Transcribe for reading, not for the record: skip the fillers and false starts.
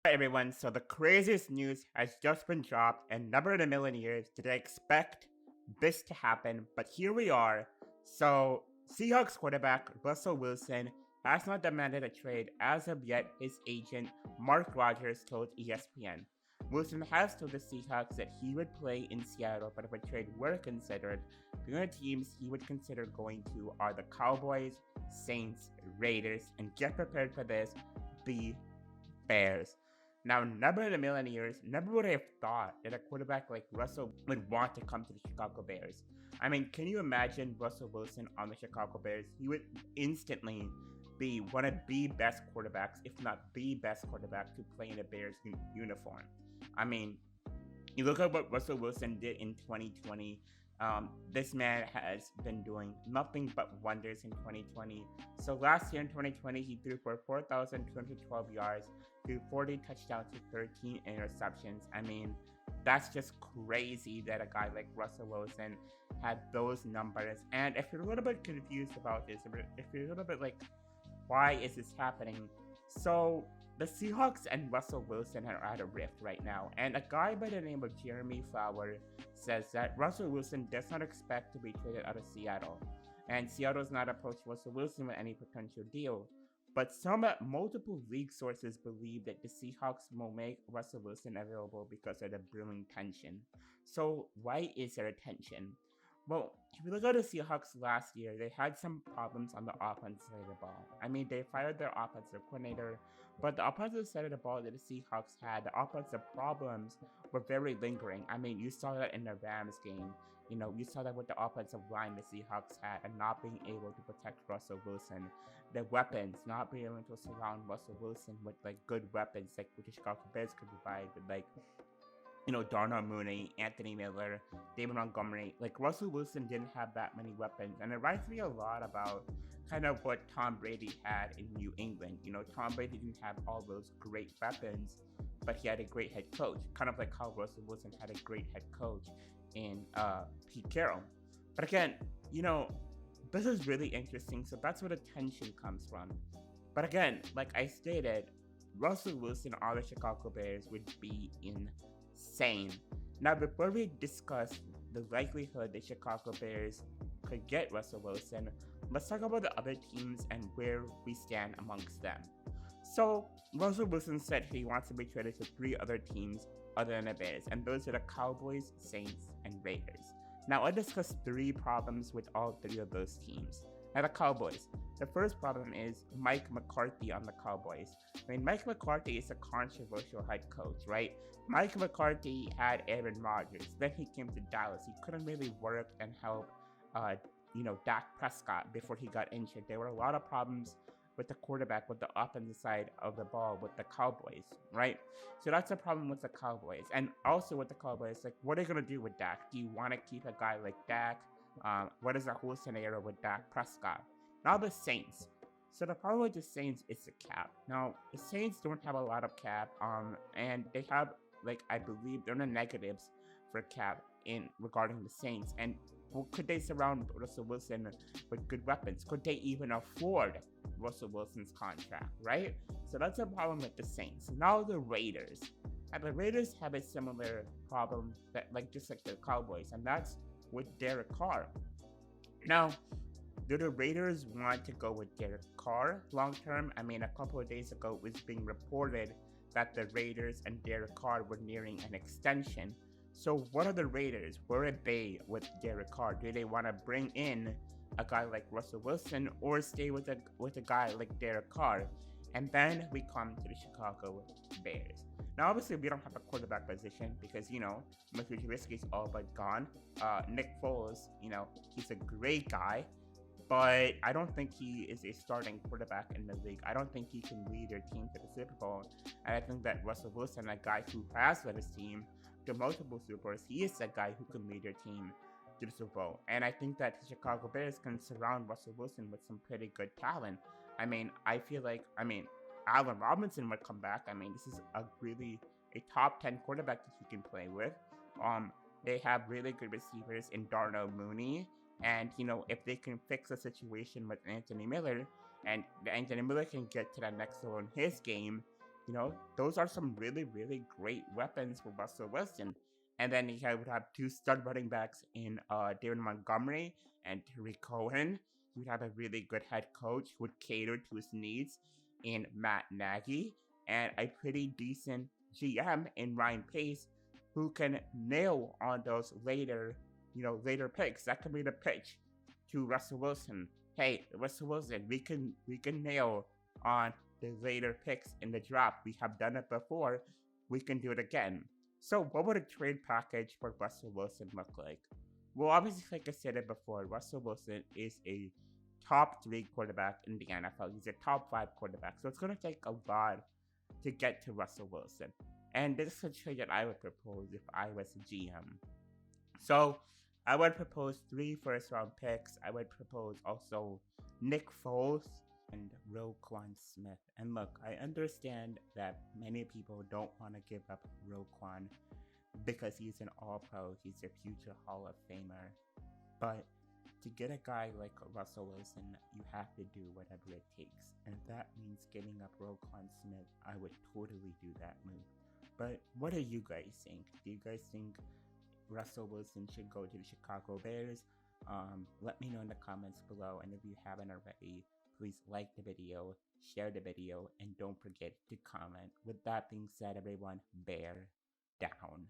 Hi everyone, so the craziest news has just been dropped, and never in a million years did I expect this to happen, but here we are. So, Seahawks quarterback Russell Wilson has not demanded a trade as of yet, his agent Mark Rogers told ESPN. Wilson has told the Seahawks that he would play in Seattle, but if a trade were considered, the only teams he would consider going to are the Cowboys, Saints, Raiders, and get prepared for this, the Bears. Now, never in a million years, never would I have thought that a quarterback like Russell would want to come to the Chicago Bears. I mean, can you imagine Russell Wilson on the Chicago Bears? He would instantly be one of the best quarterbacks, if not the best quarterback, to play in a Bears uniform. I mean, you look at what Russell Wilson did in 2020. This man has been doing nothing but wonders in 2020. So last year in 2020, he threw for 4,212 yards, threw 40 touchdowns to 13 interceptions. I mean, that's just crazy that a guy like Russell Wilson had those numbers. And if you're a little bit confused about this, if you're a little bit like, why is this happening? So the Seahawks and Russell Wilson are at a rift right now, and a guy by the name of Jeremy Flower says that Russell Wilson does not expect to be traded out of Seattle, and Seattle does not approach Russell Wilson with any potential deal. But some multiple league sources believe that the Seahawks will make Russell Wilson available because of the brewing tension. So why is there a tension? Well, if you look at the Seahawks last year, they had some problems on the offensive side of the ball. I mean, they fired their offensive coordinator, but the offensive side of the ball that the Seahawks had, the offensive problems were very lingering. I mean, you saw that in the Rams game. You know, you saw that with the offensive line the Seahawks had and not being able to protect Russell Wilson. The weapons, not being able to surround Russell Wilson with like good weapons like what the Chicago Bears could provide with like Darnell Mooney, Anthony Miller, David Montgomery. Like Russell Wilson didn't have that many weapons, and it reminds me a lot about kind of what Tom Brady had in New England. Tom Brady didn't have all those great weapons, but he had a great head coach, kind of like how Russell Wilson had a great head coach in Pete Carroll. But again, this is really interesting. So that's where the tension comes from. But again, like I stated, Russell Wilson on the Chicago Bears would be insane. Now, before we discuss the likelihood the Chicago Bears could get Russell Wilson, let's talk about the other teams and where we stand amongst them. So, Russell Wilson said he wants to be traded to three other teams other than the Bears, and those are the Cowboys, Saints, and Raiders. Now, I'll discuss three problems with all three of those teams. Now, the Cowboys. The first problem is Mike McCarthy on the Cowboys. I mean, Mike McCarthy is a controversial head coach, right? Mike McCarthy had Aaron Rodgers. Then he came to Dallas. He couldn't really work and help, Dak Prescott before he got injured. There were a lot of problems with the quarterback, with the offensive side of the ball, with the Cowboys, right? So that's a problem with the Cowboys. And also with the Cowboys, like, what are you going to do with Dak? Do you want to keep a guy like Dak? What is the whole scenario with Dak Prescott? Now the Saints. So the problem with the Saints is the cap. Now the Saints don't have a lot of cap, and they have I believe they're in the negatives for cap in regarding the Saints. And could they surround Russell Wilson with good weapons? Could they even afford Russell Wilson's contract? Right. So that's a problem with the Saints. Now the Raiders. And the Raiders have a similar problem that just like the Cowboys, and that's with Derek Carr. Now, do the Raiders want to go with Derek Carr long term? I mean, a couple of days ago, it was being reported that the Raiders and Derek Carr were nearing an extension. So, what are the Raiders? Where are they with Derek Carr? Do they want to bring in a guy like Russell Wilson or stay with a guy like Derek Carr? And then we come to the Chicago Bears. Now, obviously, we don't have a quarterback position because, Mitchell Trubisky is all but gone. Nick Foles, he's a great guy, but I don't think he is a starting quarterback in the league. I don't think he can lead your team to the Super Bowl. And I think that Russell Wilson, a guy who has led his team to multiple Super Bowls, he is a guy who can lead your team to the Super Bowl. And I think that the Chicago Bears can surround Russell Wilson with some pretty good talent. I mean, I feel like, Allen Robinson would come back. I mean, this is a top 10 quarterback that you can play with. They have really good receivers in Darnell Mooney. And, if they can fix the situation with Anthony Miller, and Anthony Miller can get to that next level in his game, those are some really, really great weapons for Russell Wilson. And then he would have two stud running backs in David Montgomery and Tariq Cohen. He would have a really good head coach who would cater to his needs in Matt Nagy, and a pretty decent GM in Ryan Pace who can nail on those later picks. That can be the pitch to Russell Wilson. Hey, Russell Wilson, we can nail on the later picks in the draft. We have done it before. We can do it again. So, what would a trade package for Russell Wilson look like? Well, obviously, like I said it before, Russell Wilson is a top three quarterback in the NFL. He's a top five quarterback. So, it's going to take a lot to get to Russell Wilson. And this is a trade that I would propose if I was a GM. So, I would propose 3 first-round picks. I would propose also Nick Foles and Roquan Smith. And look, I understand that many people don't want to give up Roquan because he's an all-pro, he's a future Hall of Famer. But to get a guy like Russell Wilson, you have to do whatever it takes. And if that means giving up Roquan Smith, I would totally do that move. But what do you guys think? Do you guys think Russell Wilson should go to the Chicago Bears? Let me know in the comments below. And if you haven't already, please like the video, share the video, and don't forget to comment. With that being said, everyone, bear down.